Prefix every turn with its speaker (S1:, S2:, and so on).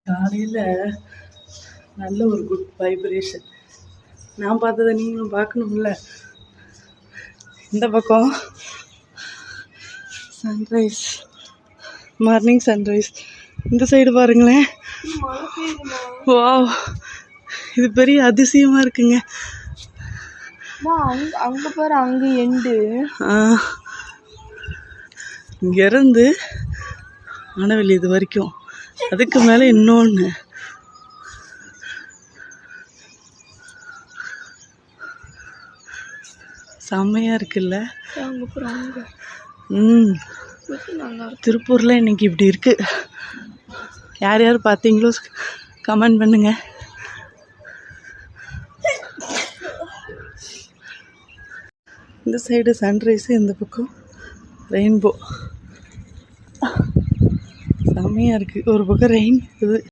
S1: காலையில் நல்ல ஒரு குட் வைப்ரேஷன். நான் பார்த்ததை நீங்களும் பார்க்கணும்ல. இந்த பக்கம் சன்ரைஸ், மார்னிங் சன்ரைஸ். இந்த சைடு பாருங்களேன், வாவ், இது பெரிய அதிசயமாக இருக்குங்க.
S2: அங்கே பாரு, அங்கே எண்டு.
S1: இங்கேருந்து வானவெளி இது வரைக்கும், அதுக்கு மேலே இன்னொன்று. செம்மையாக இருக்குல்ல. திருப்பூரில் இன்னைக்கு இப்படி இருக்கு. யார் யார் பார்த்தீங்களோ கமெண்ட் பண்ணுங்க. இந்த சைடு சன்ரைஸு, இந்த பக்கம் ரெயின்போ. செம்மையாக இருக்குது. ஒரு பக்கம் ரெயின் இருக்குது.